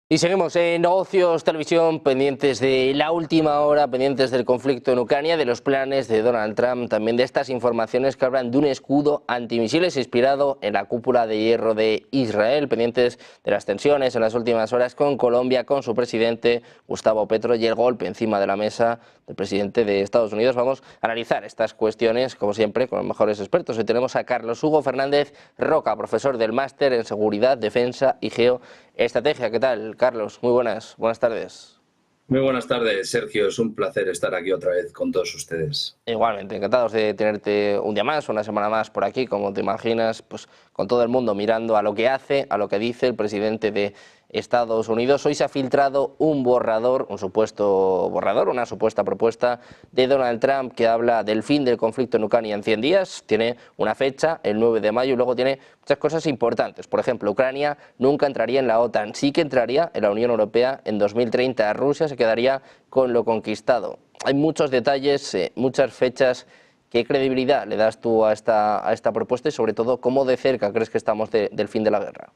Y seguimos en Negocios Televisión, pendientes de la última hora, pendientes del conflicto en Ucrania, de los planes de Donald Trump, también de estas informaciones que hablan de un escudo antimisiles inspirado en la cúpula de hierro de Israel, pendientes de las tensiones en las últimas horas con Colombia, con su presidente Gustavo Petro y el golpe encima de la mesa del presidente de Estados Unidos. Vamos a analizar estas cuestiones, como siempre, con los mejores expertos. Hoy tenemos a Carlos Hugo Fernández Roca, profesor del Máster en Seguridad, Defensa y Geoestrategia. ¿Qué tal, Carlos? Muy buenas tardes. Muy buenas tardes, Sergio. Es un placer estar aquí otra vez con todos ustedes. Igualmente, encantados de tenerte un día más, una semana más por aquí, como te imaginas, pues con todo el mundo mirando a lo que hace, a lo que dice el presidente de Estados Unidos. Hoy se ha filtrado un borrador, un supuesto borrador, una supuesta propuesta de Donald Trump que habla del fin del conflicto en Ucrania en 100 días. Tiene una fecha, el 9 de mayo, y luego tiene muchas cosas importantes. Por ejemplo, Ucrania nunca entraría en la OTAN, sí que entraría en la Unión Europea en 2030. Rusia se quedaría con lo conquistado. Hay muchos detalles, muchas fechas. ¿Qué credibilidad le das tú a esta propuesta y, sobre todo, cómo de cerca crees que estamos del fin de la guerra?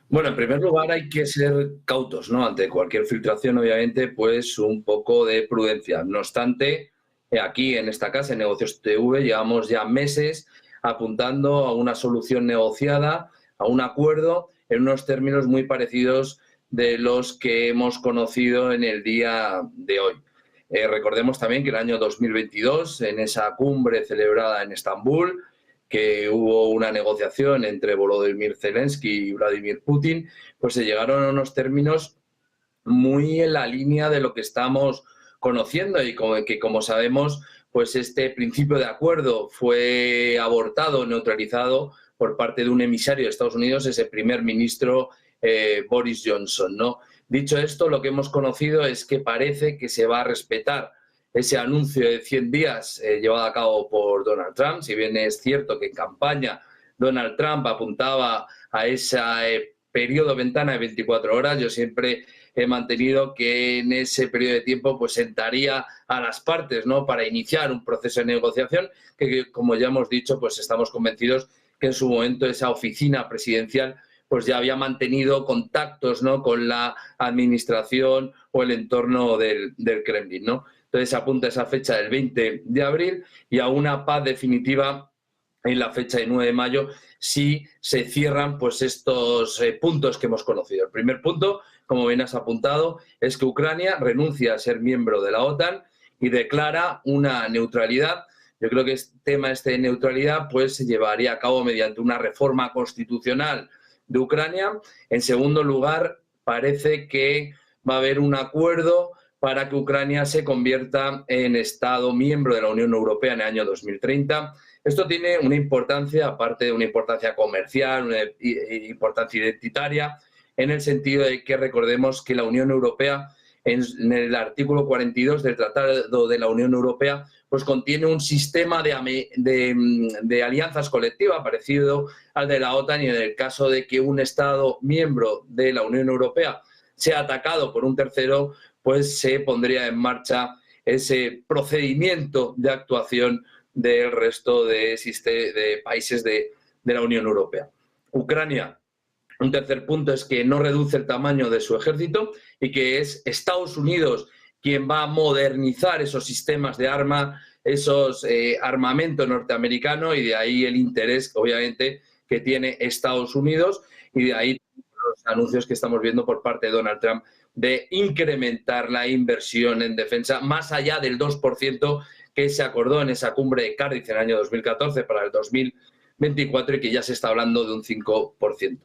Bueno, en primer lugar hay que ser cautos, ¿no? Ante cualquier filtración, obviamente, pues un poco de prudencia. No obstante, aquí en esta casa, en Negocios TV, llevamos ya meses apuntando a una solución negociada, a un acuerdo en unos términos muy parecidos de los que hemos conocido en el día de hoy. Recordemos también que el año 2022, en esa cumbre celebrada en Estambul, que hubo una negociación entre Volodymyr Zelensky y Vladimir Putin, pues se llegaron a unos términos muy en la línea de lo que estamos conociendo y como sabemos, pues este principio de acuerdo fue abortado, neutralizado por parte de un emisario de Estados Unidos, ese primer ministro Boris Johnson, ¿no? Dicho esto, lo que hemos conocido es que parece que se va a respetar ese anuncio de 100 días llevado a cabo por Donald Trump. Si bien es cierto que en campaña Donald Trump apuntaba a ese periodo ventana de 24 horas, yo siempre he mantenido que en ese periodo de tiempo pues sentaría a las partes, ¿no?, para iniciar un proceso de negociación que, como ya hemos dicho, pues estamos convencidos que en su momento esa oficina presidencial pues ya había mantenido contactos, ¿no?, con la administración o el entorno del Kremlin, ¿no? Entonces apunta esa fecha del 20 de abril y a una paz definitiva en la fecha de 9 de mayo si se cierran pues estos puntos que hemos conocido. El primer punto, como bien has apuntado, es que Ucrania renuncia a ser miembro de la OTAN y declara una neutralidad. Yo creo que este tema de neutralidad pues se llevaría a cabo mediante una reforma constitucional de Ucrania. En segundo lugar, parece que va a haber un acuerdo para que Ucrania se convierta en Estado miembro de la Unión Europea en el año 2030. Esto tiene una importancia, aparte de una importancia comercial, una importancia identitaria, en el sentido de que recordemos que la Unión Europea, en el artículo 42 del Tratado de la Unión Europea, pues contiene un sistema de alianzas colectivas parecido al de la OTAN, y en el caso de que un Estado miembro de la Unión Europea sea atacado por un tercero, pues se pondría en marcha ese procedimiento de actuación del resto de países de la Unión Europea. Ucrania, un tercer punto es que no reduce el tamaño de su ejército y que es Estados Unidos quien va a modernizar esos sistemas de arma, esos armamento norteamericano, y de ahí el interés, obviamente, que tiene Estados Unidos, y de ahí los anuncios que estamos viendo por parte de Donald Trump de incrementar la inversión en defensa más allá del 2% que se acordó en esa cumbre de Cardiff en el año 2014 para el 2024 y que ya se está hablando de un 5%.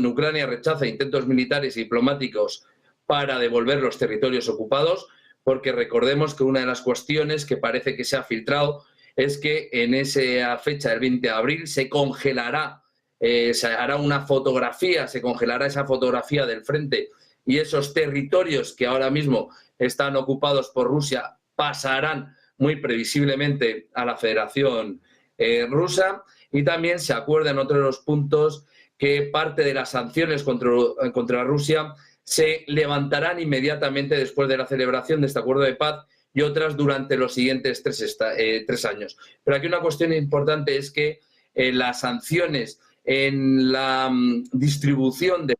Ucrania rechaza intentos militares y diplomáticos para devolver los territorios ocupados, porque recordemos que una de las cuestiones que parece que se ha filtrado es que en esa fecha del 20 de abril se congelará, se hará una fotografía, se congelará esa fotografía del frente, y esos territorios que ahora mismo están ocupados por Rusia pasarán muy previsiblemente a la Federación Rusa. Y también se acuerda en otro de los puntos que parte de las sanciones contra Rusia se levantarán inmediatamente después de la celebración de este acuerdo de paz, y otras durante los siguientes 3 años. Pero aquí una cuestión importante es que las sanciones en la distribución de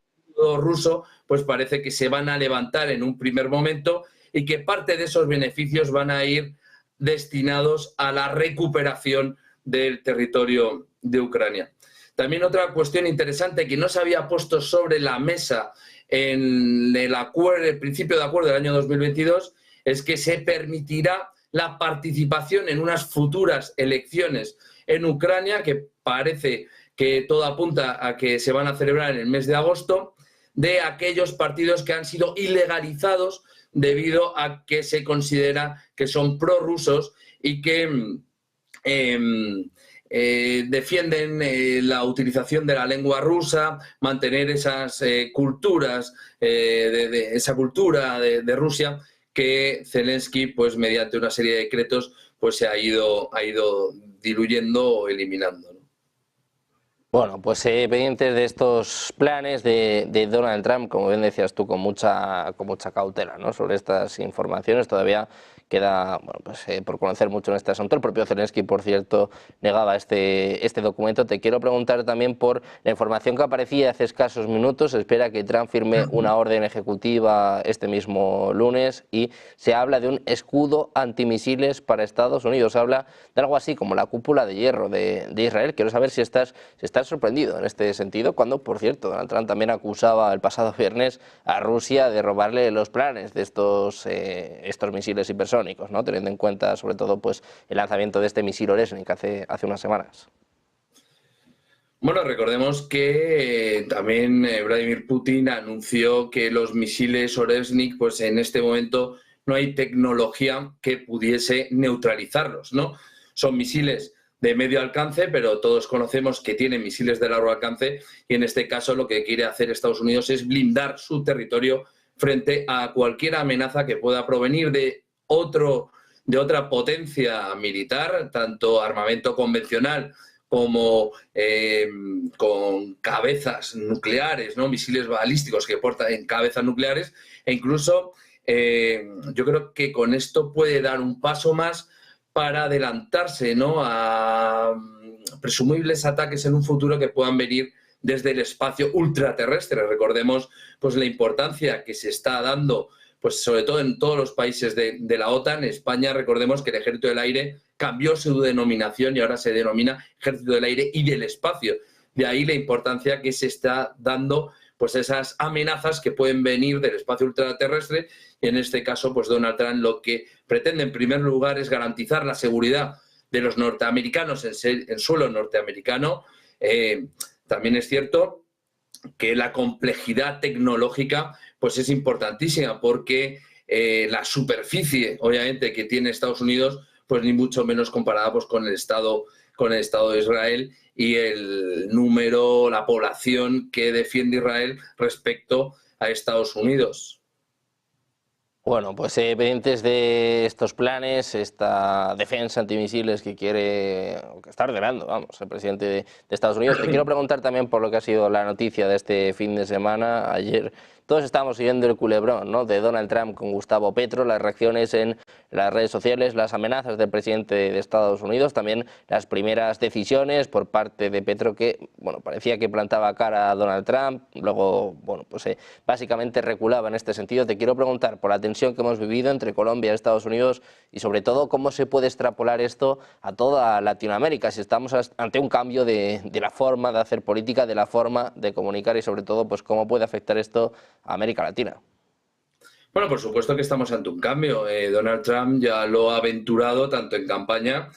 ruso, pues parece que se van a levantar en un primer momento y que parte de esos beneficios van a ir destinados a la recuperación del territorio de Ucrania. También otra cuestión interesante que no se había puesto sobre la mesa en el principio de acuerdo del año 2022 es que se permitirá la participación en unas futuras elecciones en Ucrania, que parece que todo apunta a que se van a celebrar en el mes de agosto, de aquellos partidos que han sido ilegalizados debido a que se considera que son prorrusos y que defienden la utilización de la lengua rusa, mantener esas culturas, esa cultura de Rusia que Zelensky, pues mediante una serie de decretos, pues se ha ido diluyendo o eliminando, ¿no? Bueno, pues pendientes de estos planes de Donald Trump, como bien decías tú, con mucha cautela, ¿no? Sobre estas informaciones todavía queda, bueno, pues, por conocer mucho en este asunto. El propio Zelensky, por cierto, negaba este documento. Te quiero preguntar también por la información que aparecía hace escasos minutos. Se espera que Trump firme una orden ejecutiva este mismo lunes y se habla de un escudo antimisiles para Estados Unidos. Se habla de algo así como la cúpula de hierro de Israel. Quiero saber si estás sorprendido en este sentido, cuando, por cierto, Donald Trump también acusaba el pasado viernes a Rusia de robarle los planes de estos misiles hipersónicos, ¿no? Teniendo en cuenta, sobre todo, pues el lanzamiento de este misil Oresnik hace unas semanas. Bueno, recordemos que también Vladimir Putin anunció que los misiles Oresnik, pues en este momento no hay tecnología que pudiese neutralizarlos, ¿no? Son misiles de medio alcance, pero todos conocemos que tienen misiles de largo alcance y en este caso lo que quiere hacer Estados Unidos es blindar su territorio frente a cualquier amenaza que pueda provenir de otra potencia militar, tanto armamento convencional como con cabezas nucleares, ¿no? Misiles balísticos que portan cabezas nucleares, e incluso yo creo que con esto puede dar un paso más para adelantarse, ¿no?, a presumibles ataques en un futuro que puedan venir desde el espacio ultraterrestre. Recordemos pues la importancia que se está dando, pues sobre todo en todos los países de la OTAN. España, recordemos que el Ejército del Aire cambió su denominación y ahora se denomina Ejército del Aire y del Espacio. De ahí la importancia que se está dando pues esas amenazas que pueden venir del espacio ultraterrestre, y en este caso pues Donald Trump lo que pretende en primer lugar es garantizar la seguridad de los norteamericanos en suelo norteamericano. También es cierto que la complejidad tecnológica pues es importantísima, porque la superficie obviamente que tiene Estados Unidos pues ni mucho menos comparada pues con el Estado de Israel y el número, la población que defiende Israel respecto a Estados Unidos. Bueno, pues pendientes de estos planes, esta defensa antimisiles que está ordenando, vamos, el presidente de Estados Unidos. Te quiero preguntar también por lo que ha sido la noticia de este fin de semana. Ayer todos estábamos siguiendo el culebrón, ¿no?, de Donald Trump con Gustavo Petro, las reacciones en las redes sociales, las amenazas del presidente de Estados Unidos, también las primeras decisiones por parte de Petro que, bueno, parecía que plantaba cara a Donald Trump, luego, bueno, pues básicamente reculaba en este sentido. Te quiero preguntar por la tensión que hemos vivido entre Colombia y Estados Unidos y sobre todo cómo se puede extrapolar esto a toda Latinoamérica, si estamos ante un cambio de la forma de hacer política, de la forma de comunicar y sobre todo pues cómo puede afectar esto a América Latina. Bueno, por supuesto que estamos ante un cambio. Donald Trump ya lo ha aventurado tanto en campaña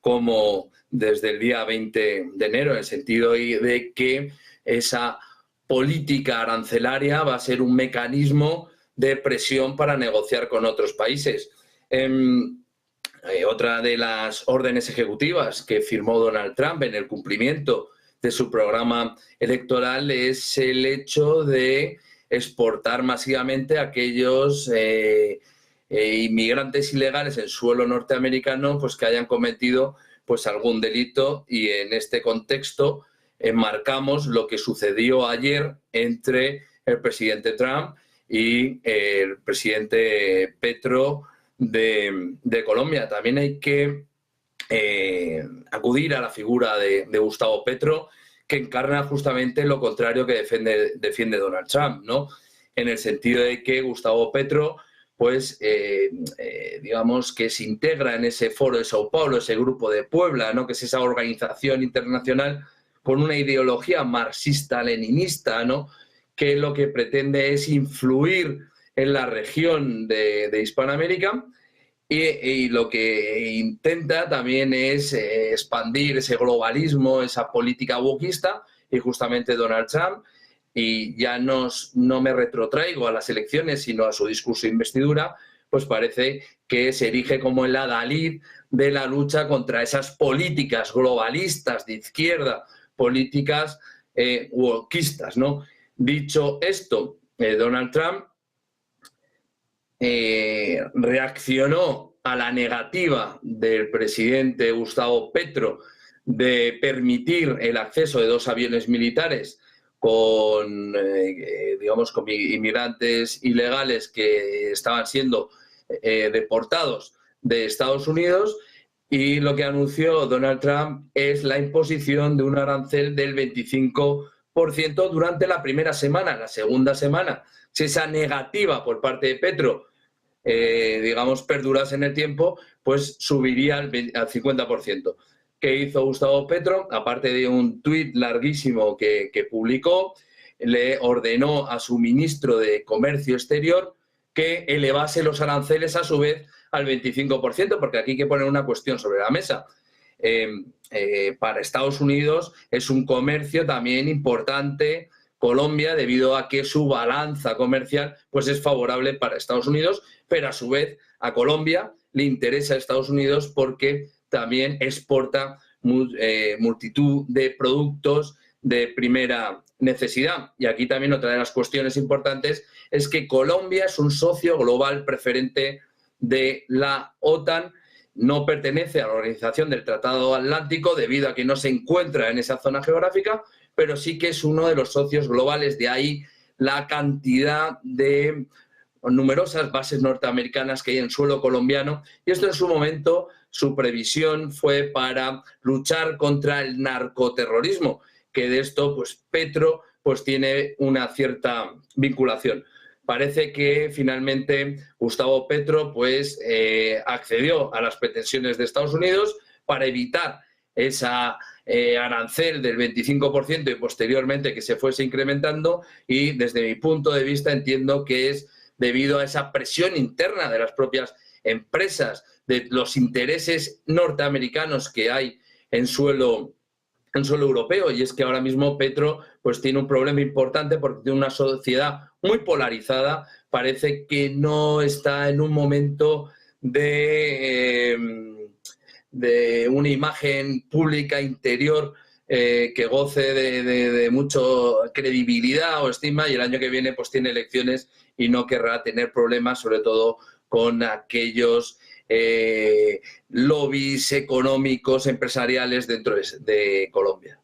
como desde el día 20 de enero, en el sentido de que esa política arancelaria va a ser un mecanismo de presión para negociar con otros países. Otra de las órdenes ejecutivas que firmó Donald Trump en el cumplimiento de su programa electoral es el hecho de exportar masivamente a aquellos inmigrantes ilegales en suelo norteamericano pues que hayan cometido pues algún delito, y en este contexto enmarcamos lo que sucedió ayer entre el presidente Trump y el presidente Petro de Colombia. También hay que acudir a la figura de Gustavo Petro, que encarna justamente lo contrario que defiende Donald Trump, ¿no? En el sentido de que Gustavo Petro, pues digamos que se integra en ese foro de Sao Paulo, ese grupo de Puebla, ¿no? Que es esa organización internacional con una ideología marxista-leninista, ¿no? Que lo que pretende es influir en la región de Hispanoamérica y lo que intenta también es expandir ese globalismo, esa política wokista, y justamente Donald Trump, y ya no me retrotraigo a las elecciones, sino a su discurso de investidura, pues parece que se erige como el adalid de la lucha contra esas políticas globalistas de izquierda, políticas wokistas, ¿no? Dicho esto, Donald Trump reaccionó a la negativa del presidente Gustavo Petro de permitir el acceso de 2 aviones militares con, digamos, con inmigrantes ilegales que estaban siendo deportados de Estados Unidos, y lo que anunció Donald Trump es la imposición de un arancel del 25% durante la primera semana. La segunda semana, si esa negativa por parte de Petro digamos, perdurase en el tiempo, pues subiría al 50%. ¿Qué hizo Gustavo Petro? Aparte de un tuit larguísimo que publicó, le ordenó a su ministro de Comercio Exterior que elevase los aranceles a su vez al 25%, porque aquí hay que poner una cuestión sobre la mesa. Para Estados Unidos es un comercio también importante Colombia, debido a que su balanza comercial pues es favorable para Estados Unidos, pero a su vez a Colombia le interesa a Estados Unidos porque también exporta multitud de productos de primera necesidad. Y aquí también otra de las cuestiones importantes es que Colombia es un socio global preferente de la OTAN, no pertenece a la Organización del Tratado Atlántico debido a que no se encuentra en esa zona geográfica, pero sí que es uno de los socios globales, de ahí la cantidad de numerosas bases norteamericanas que hay en suelo colombiano, y esto en su momento, su previsión fue para luchar contra el narcoterrorismo, que de esto pues Petro pues tiene una cierta vinculación. Parece que finalmente Gustavo Petro pues accedió a las pretensiones de Estados Unidos para evitar esa arancel del 25% y posteriormente que se fuese incrementando, y desde mi punto de vista entiendo que es debido a esa presión interna de las propias empresas, de los intereses norteamericanos que hay en suelo europeo, y es que ahora mismo Petro pues tiene un problema importante porque tiene una sociedad muy polarizada, parece que no está en un momento de una imagen pública interior que goce de mucha credibilidad o estima, y el año que viene pues tiene elecciones y no querrá tener problemas, sobre todo con aquellos lobbies económicos, empresariales dentro de Colombia.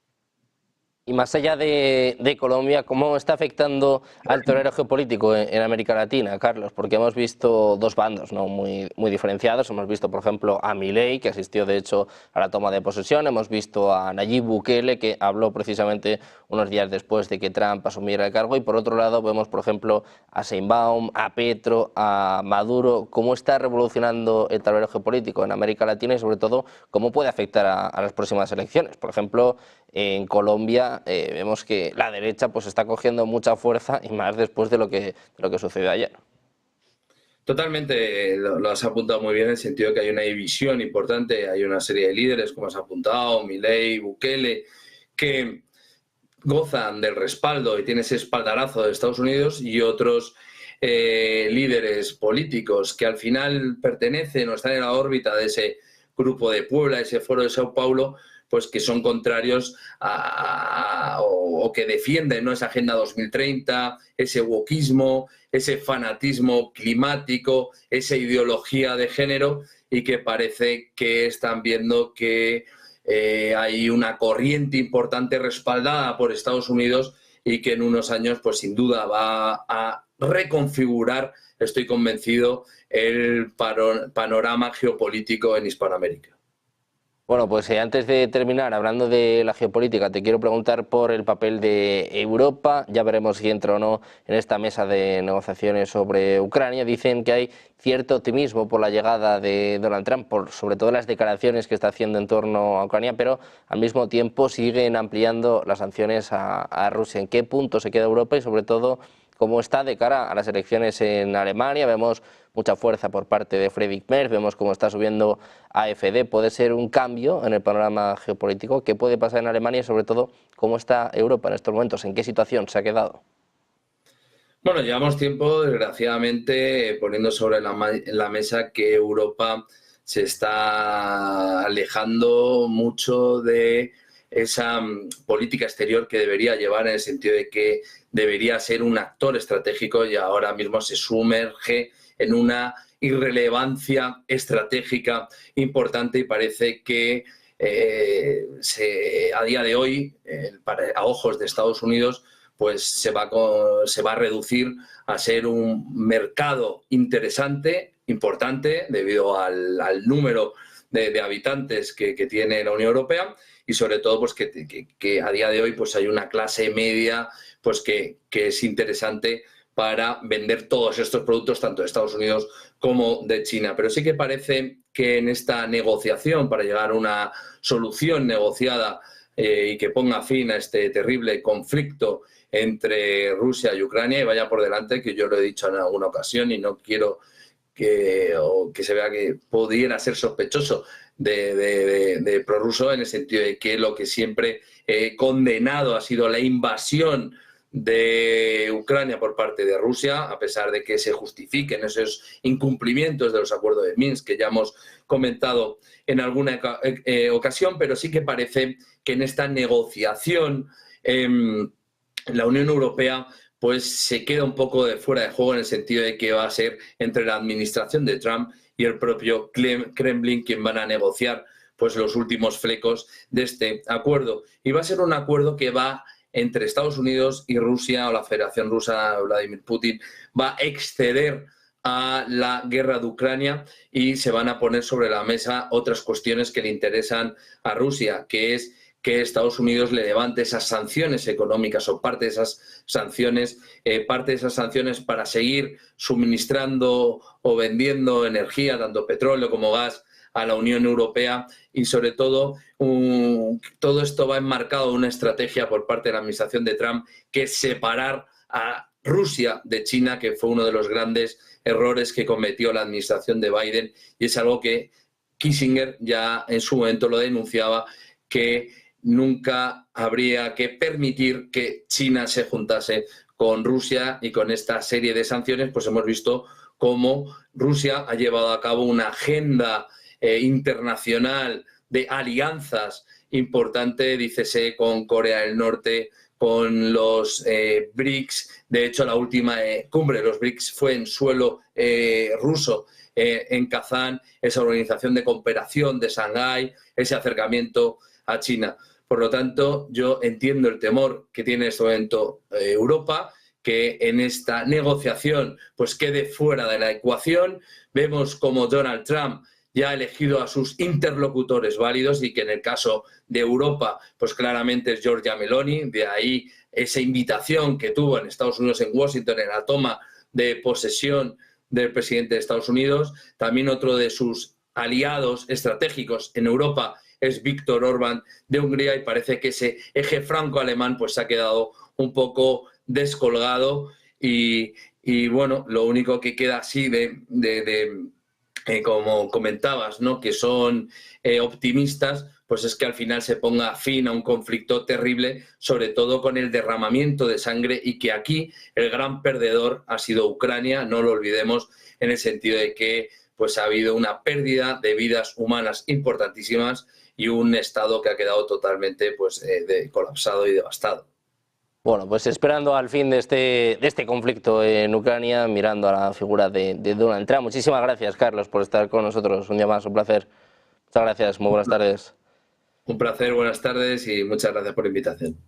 Y más allá de Colombia, ¿cómo está afectando al tablero geopolítico en América Latina, Carlos? Porque hemos visto dos bandos, ¿no?, muy diferenciados. Hemos visto, por ejemplo, a Milei, que asistió de hecho a la toma de posesión. Hemos visto a Nayib Bukele, que habló precisamente unos días después de que Trump asumiera el cargo. Y por otro lado vemos, por ejemplo, a Sheinbaum, a Petro, a Maduro. ¿Cómo está revolucionando el tablero geopolítico en América Latina y, sobre todo, cómo puede afectar a las próximas elecciones? Por ejemplo, en Colombia vemos que la derecha pues está cogiendo mucha fuerza, y más después de lo que sucedió ayer. Totalmente, lo has apuntado muy bien, en el sentido de que hay una división importante, hay una serie de líderes, como has apuntado, Milei, Bukele, que gozan del respaldo y tienen ese espaldarazo de Estados Unidos, y otros líderes políticos que al final pertenecen o están en la órbita de ese grupo de Puebla, ese foro de Sao Paulo, pues que son contrarios o que defienden, ¿no?, esa Agenda 2030, ese wokismo, ese fanatismo climático, esa ideología de género, y que parece que están viendo que hay una corriente importante respaldada por Estados Unidos, y que en unos años pues sin duda va a reconfigurar, estoy convencido, el panorama geopolítico en Hispanoamérica. Bueno, pues antes de terminar, hablando de la geopolítica, te quiero preguntar por el papel de Europa. Ya veremos si entra o no en esta mesa de negociaciones sobre Ucrania. Dicen que hay cierto optimismo por la llegada de Donald Trump, por sobre todo las declaraciones que está haciendo en torno a Ucrania, pero al mismo tiempo siguen ampliando las sanciones a Rusia. ¿En qué punto se queda Europa y sobre todo cómo está de cara a las elecciones en Alemania? Vemos mucha fuerza por parte de Friedrich Merz, vemos cómo está subiendo AfD. Puede ser un cambio en el panorama geopolítico. ¿Qué puede pasar en Alemania y sobre todo cómo está Europa en estos momentos? ¿En qué situación se ha quedado? Bueno, llevamos tiempo, desgraciadamente, poniendo sobre la mesa que Europa se está alejando mucho de esa política exterior que debería llevar, en el sentido de que debería ser un actor estratégico, y ahora mismo se sumerge en una irrelevancia estratégica importante, y parece que a día de hoy, a ojos de Estados Unidos, pues se va a reducir a ser un mercado interesante, importante, debido al número de habitantes que tiene la Unión Europea, y sobre todo pues que a día de hoy pues hay una clase media pues que es interesante para vender todos estos productos, tanto de Estados Unidos como de China. Pero sí que parece que en esta negociación, para llegar a una solución negociada y que ponga fin a este terrible conflicto entre Rusia y Ucrania, y vaya por delante que yo lo he dicho en alguna ocasión y no quiero que se vea que pudiera ser sospechoso de prorruso, en el sentido de que lo que siempre he condenado ha sido la invasión de Ucrania por parte de Rusia, a pesar de que se justifiquen esos incumplimientos de los acuerdos de Minsk que ya hemos comentado en alguna ocasión, pero sí que parece que en esta negociación la Unión Europea pues se queda un poco de fuera de juego, en el sentido de que va a ser entre la administración de Trump y el propio Kremlin quien van a negociar pues los últimos flecos de este acuerdo. Y va a ser un acuerdo que va entre Estados Unidos y Rusia, o la Federación Rusa, Vladimir Putin, va a exceder a la guerra de Ucrania, y se van a poner sobre la mesa otras cuestiones que le interesan a Rusia, que es que Estados Unidos le levante esas sanciones económicas o parte de esas sanciones para seguir suministrando o vendiendo energía, tanto petróleo como gas, a la Unión Europea. Y sobre todo, todo esto va enmarcado en una estrategia por parte de la administración de Trump, que es separar a Rusia de China, que fue uno de los grandes errores que cometió la administración de Biden, y es algo que Kissinger ya en su momento lo denunciaba, que nunca habría que permitir que China se juntase con Rusia, y con esta serie de sanciones pues hemos visto cómo Rusia ha llevado a cabo una agenda internacional de alianzas importante, dícese con Corea del Norte, con los BRICS. De hecho, la última cumbre de los BRICS fue en suelo ruso, en Kazán, esa organización de cooperación de Shanghái, ese acercamiento a China. Por lo tanto, yo entiendo el temor que tiene en este momento Europa, que en esta negociación pues quede fuera de la ecuación. Vemos como Donald Trump ya ha elegido a sus interlocutores válidos, y que en el caso de Europa pues claramente es Giorgia Meloni. De ahí esa invitación que tuvo en Estados Unidos, en Washington, en la toma de posesión del presidente de Estados Unidos. También otro de sus aliados estratégicos en Europa es Viktor Orbán de Hungría, y parece que ese eje franco-alemán pues se ha quedado un poco descolgado, y bueno, lo único que queda así como comentabas, ¿no?, que son optimistas, pues es que al final se ponga fin a un conflicto terrible, sobre todo con el derramamiento de sangre, y que aquí el gran perdedor ha sido Ucrania, no lo olvidemos, en el sentido de que pues ha habido una pérdida de vidas humanas importantísimas, y un Estado que ha quedado totalmente pues, colapsado y devastado. Bueno, pues esperando al fin de este conflicto en Ucrania, mirando a la figura de Donald Trump. Muchísimas gracias, Carlos, por estar con nosotros un día más, un placer. Muchas gracias, muy buenas tardes. Un placer, buenas tardes, y muchas gracias por la invitación.